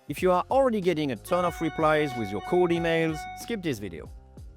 If you are already getting a ton of replies with your cold emails, skip this video.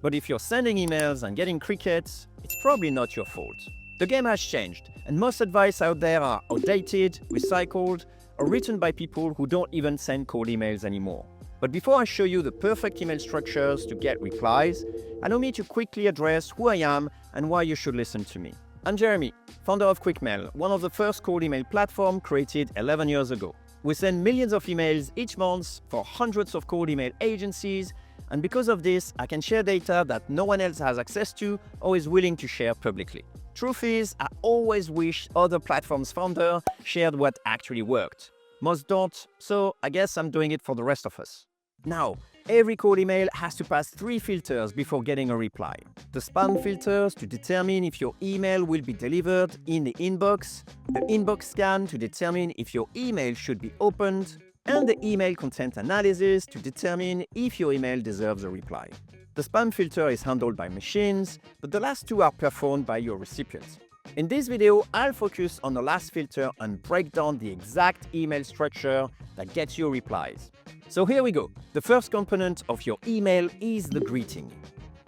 But if you're sending emails and getting crickets, it's probably not your fault. The game has changed, and most advice out there are outdated, recycled, or written by people who don't even send cold emails anymore. But before I show you the perfect email structures to get replies, allow me to quickly address who I am and why you should listen to me. I'm Jeremy, founder of QuickMail, one of the first cold email platforms created 11 years ago. We send millions of emails each month for hundreds of cold email agencies, and because of this, I can share data that no one else has access to or is willing to share publicly. Truth is, I always wish other platforms' founders shared what actually worked. Most don't, so I guess I'm doing it for the rest of us. Now, every cold email has to pass 3 filters before getting a reply. The spam filters to determine if your email will be delivered in the inbox, the inbox scan to determine if your email should be opened, and the email content analysis to determine if your email deserves a reply. The spam filter is handled by machines, but the last 2 are performed by your recipient. In this video, I'll focus on the last filter and break down the exact email structure that gets you replies. So here we go. The first component of your email is the greeting.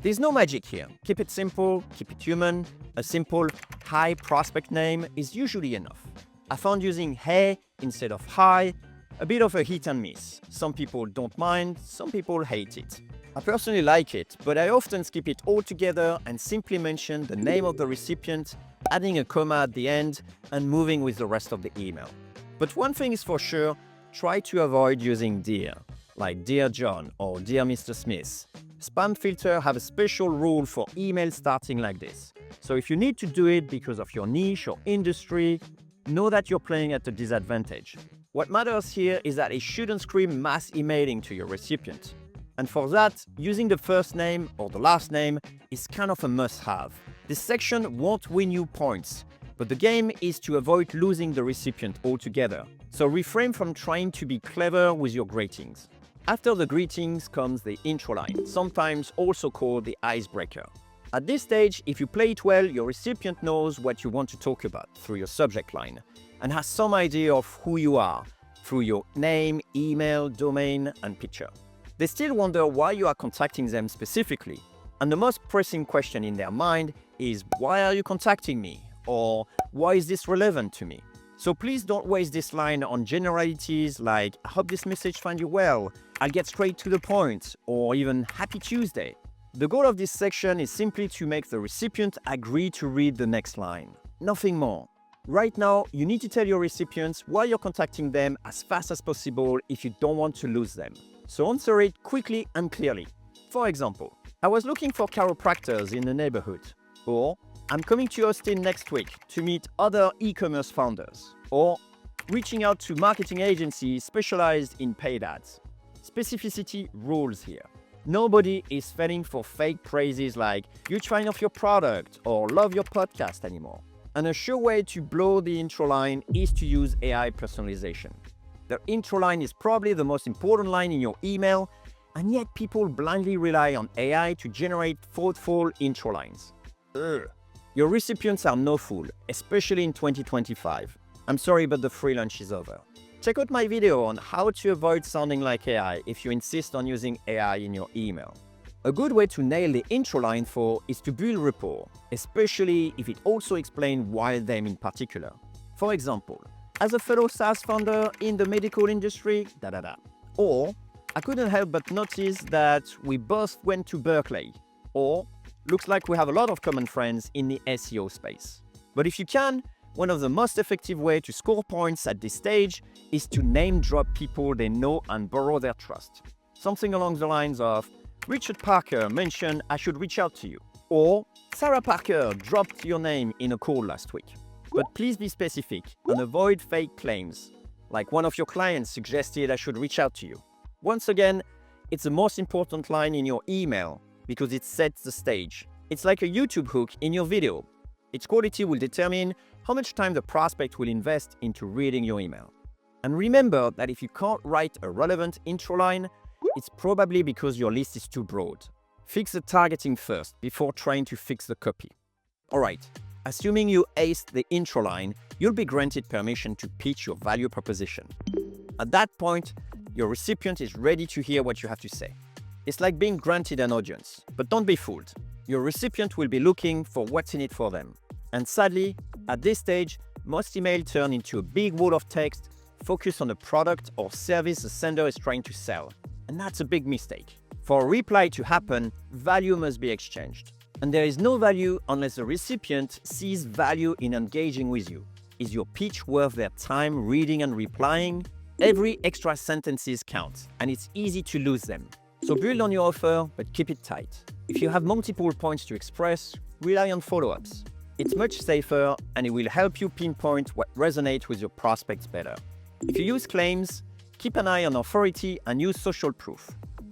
There's no magic here. Keep it simple, keep it human. A simple hi prospect name is usually enough. I found using hey instead of hi a bit of a hit and miss. Some people don't mind, some people hate it. I personally like it, but I often skip it altogether and simply mention the name of the recipient, adding a comma at the end, and moving with the rest of the email. But one thing is for sure, try to avoid using dear, like Dear John or Dear Mr. Smith. Spam filter have a special rule for emails starting like this. So if you need to do it because of your niche or industry, know that you're playing at a disadvantage. What matters here is that it shouldn't scream mass emailing to your recipient. And for that, using the first name or the last name is kind of a must-have. This section won't win you points, but the game is to avoid losing the recipient altogether. So refrain from trying to be clever with your greetings. After the greetings comes the intro line, sometimes also called the icebreaker. At this stage, if you play it well, your recipient knows what you want to talk about through your subject line and has some idea of who you are through your name, email, domain, and picture. They still wonder why you are contacting them specifically. And the most pressing question in their mind is, why are you contacting me? Or why is this relevant to me? So please don't waste this line on generalities like, I hope this message finds you well, I'll get straight to the point, or even Happy Tuesday. The goal of this section is simply to make the recipient agree to read the next line. Nothing more. Right now, you need to tell your recipients why you're contacting them as fast as possible if you don't want to lose them. So answer it quickly and clearly. For example, I was looking for chiropractors in the neighborhood. Or, I'm coming to Austin next week to meet other e-commerce founders. Or, reaching out to marketing agencies specialized in paid ads. Specificity rules here. Nobody is falling for fake phrases like, you're trying off your product or love your podcast anymore. And a sure way to blow the intro line is to use AI personalization. The intro line is probably the most important line in your email, and yet people blindly rely on AI to generate thoughtful intro lines. Your recipients are no fool, especially in 2025. I'm sorry, but the free lunch is over. Check out my video on how to avoid sounding like AI if you insist on using AI in your email. A good way to nail the intro line is to build rapport, especially if it also explains why them in particular. For example, as a fellow SaaS founder in the medical industry, Or, I couldn't help but notice that we both went to Berkeley. Or, looks like we have a lot of common friends in the SEO space. But if you can, one of the most effective ways to score points at this stage is to name drop people they know and borrow their trust. Something along the lines of, Richard Parker mentioned I should reach out to you. Or, Sarah Parker dropped your name in a call last week. But please be specific and avoid fake claims, like one of your clients suggested I should reach out to you. Once again, it's the most important line in your email because it sets the stage. It's like a YouTube hook in your video. Its quality will determine how much time the prospect will invest into reading your email. And remember that if you can't write a relevant intro line, it's probably because your list is too broad. Fix the targeting first before trying to fix the copy. Alright, assuming you aced the intro line, you'll be granted permission to pitch your value proposition. At that point, your recipient is ready to hear what you have to say. It's like being granted an audience, but don't be fooled. Your recipient will be looking for what's in it for them. And sadly, at this stage, most emails turn into a big wall of text focused on the product or service the sender is trying to sell. And that's a big mistake. For a reply to happen, value must be exchanged. And there is no value unless the recipient sees value in engaging with you. Is your pitch worth their time reading and replying? Every extra sentences count, and it's easy to lose them. So build on your offer, but keep it tight. If you have multiple points to express, rely on follow-ups. It's much safer, and it will help you pinpoint what resonates with your prospects better. If you use claims, keep an eye on authority and use social proof.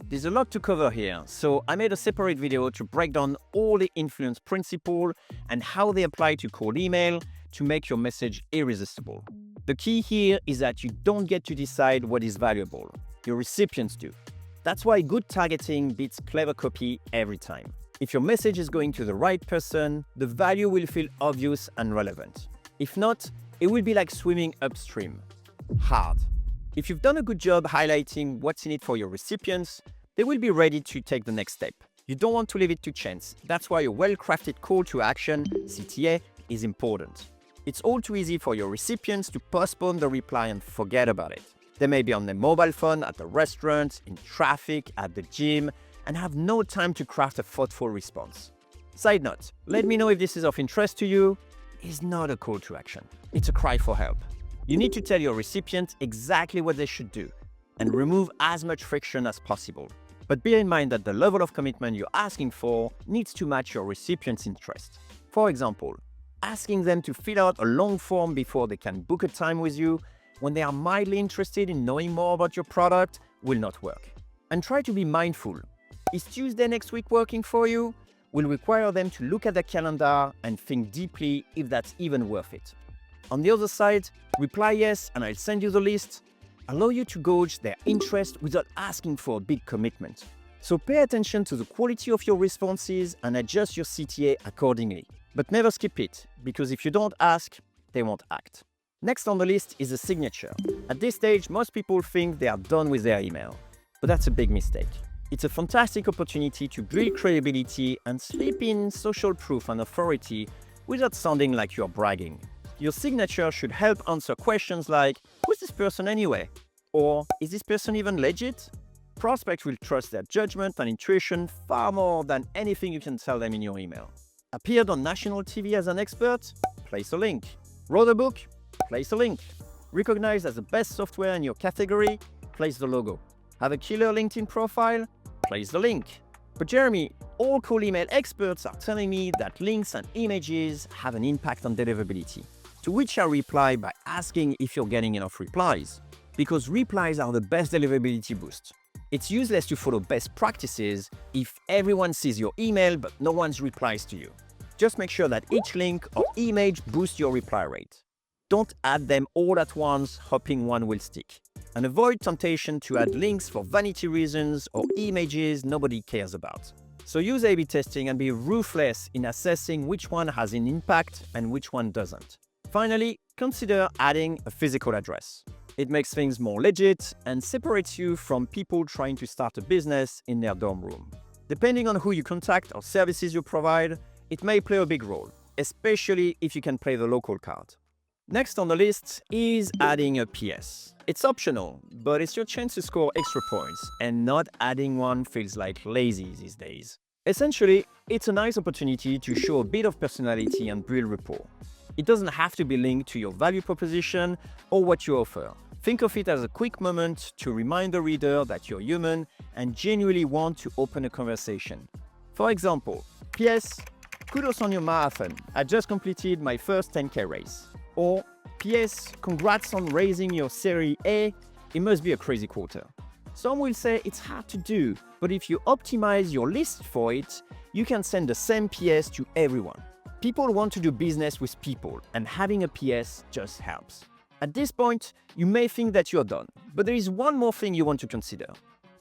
There's a lot to cover here, so I made a separate video to break down all the influence principles and how they apply to cold email to make your message irresistible. The key here is that you don't get to decide what is valuable. Your recipients do. That's why good targeting beats clever copy every time. If your message is going to the right person, the value will feel obvious and relevant. If not, it will be like swimming upstream. Hard. If you've done a good job highlighting what's in it for your recipients, they will be ready to take the next step. You don't want to leave it to chance. That's why a well-crafted call to action, CTA, is important. It's all too easy for your recipients to postpone the reply and forget about it. They may be on their mobile phone, at the restaurant, in traffic, at the gym, and have no time to craft a thoughtful response. Side note, let me know if this is of interest to you. It's not a call to action. It's a cry for help. You need to tell your recipient exactly what they should do and remove as much friction as possible. But bear in mind that the level of commitment you're asking for needs to match your recipient's interest. For example, asking them to fill out a long form before they can book a time with you when they are mildly interested in knowing more about your product will not work. And try to be mindful. Is Tuesday next week working for you? Will require them to look at the calendar and think deeply if that's even worth it. On the other side, reply yes and I'll send you the list. Allow you to gauge their interest without asking for a big commitment. So pay attention to the quality of your responses and adjust your CTA accordingly. But never skip it, because if you don't ask, they won't act. Next on the list is a signature. At this stage, most people think they are done with their email, but that's a big mistake. It's a fantastic opportunity to build credibility and slip in social proof and authority without sounding like you're bragging. Your signature should help answer questions like, who's this person anyway? Or, is this person even legit? Prospects will trust their judgment and intuition far more than anything you can tell them in your email. Appeared on national TV as an expert? Place a link. Wrote a book? Place a link. Recognized as the best software in your category? Place the logo. Have a killer LinkedIn profile? Place the link. But Jeremy, all cold email experts are telling me that links and images have an impact on deliverability. To which I reply by asking if you're getting enough replies. Because replies are the best deliverability boost. It's useless to follow best practices if everyone sees your email but no one replies to you. Just make sure that each link or image boosts your reply rate. Don't add them all at once, hoping one will stick. And avoid temptation to add links for vanity reasons or images nobody cares about. So use A/B testing and be ruthless in assessing which one has an impact and which one doesn't. Finally, consider adding a physical address. It makes things more legit and separates you from people trying to start a business in their dorm room. Depending on who you contact or services you provide, it may play a big role, especially if you can play the local card. Next on the list is adding a PS. It's optional, but it's your chance to score extra points, and not adding one feels like lazy these days. Essentially, it's a nice opportunity to show a bit of personality and build rapport. It doesn't have to be linked to your value proposition or what you offer. Think of it as a quick moment to remind the reader that you're human and genuinely want to open a conversation. For example, PS, kudos on your marathon. I just completed my first 10K race. Or, PS, congrats on raising your Series A. It must be a crazy quarter. Some will say it's hard to do, but if you optimize your list for it, you can send the same PS to everyone. People want to do business with people, and having a PS just helps. At this point, you may think that you're done, but there is one more thing you want to consider.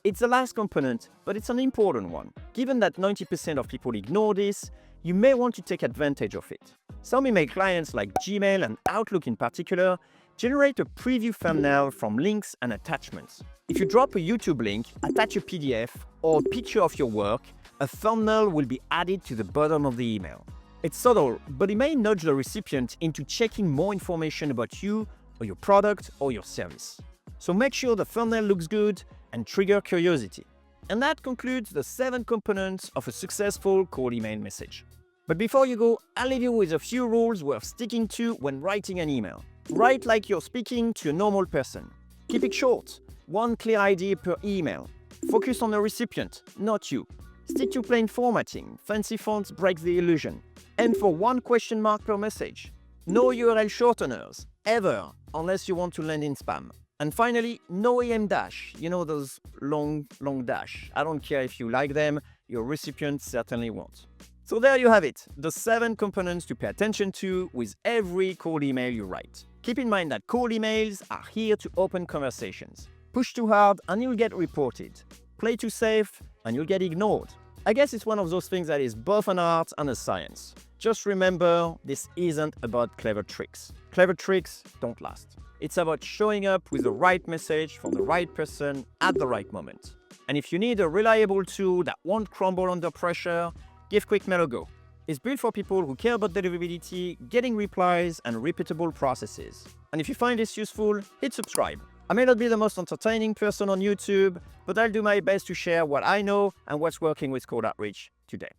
It's the last component, but it's an important one. Given that 90% of people ignore this, you may want to take advantage of it. Some email clients like Gmail and Outlook in particular Generate a preview thumbnail from links and attachments. If you drop a YouTube link, attach a PDF or a picture of your work, a thumbnail will be added to the bottom of the email. It's subtle, but it may nudge the recipient into checking more information about you or your product or your service. So make sure the thumbnail looks good and trigger curiosity. And that concludes the 7 components of a successful cold email message. But before you go, I'll leave you with a few rules worth sticking to when writing an email. Write like you're speaking to a normal person. Keep it short, 1 clear idea per email. Focus on the recipient, not you. Stick to plain formatting, fancy fonts break the illusion. Aim for 1 question mark per message. No URL shorteners, ever, unless you want to land in spam. And finally, no EM dash, you know those long dash. I don't care if you like them, your recipient certainly won't. So there you have it, the 7 components to pay attention to with every cold email you write. Keep in mind that cold emails are here to open conversations. Push too hard and you'll get reported. Play too safe and you'll get ignored. I guess it's one of those things that is both an art and a science. Just remember, this isn't about clever tricks. Clever tricks don't last. It's about showing up with the right message for the right person at the right moment. And if you need a reliable tool that won't crumble under pressure, give QuickMail a go. It's built for people who care about deliverability, getting replies, and repeatable processes. And if you find this useful, hit subscribe. I may not be the most entertaining person on YouTube, but I'll do my best to share what I know and what's working with cold outreach today.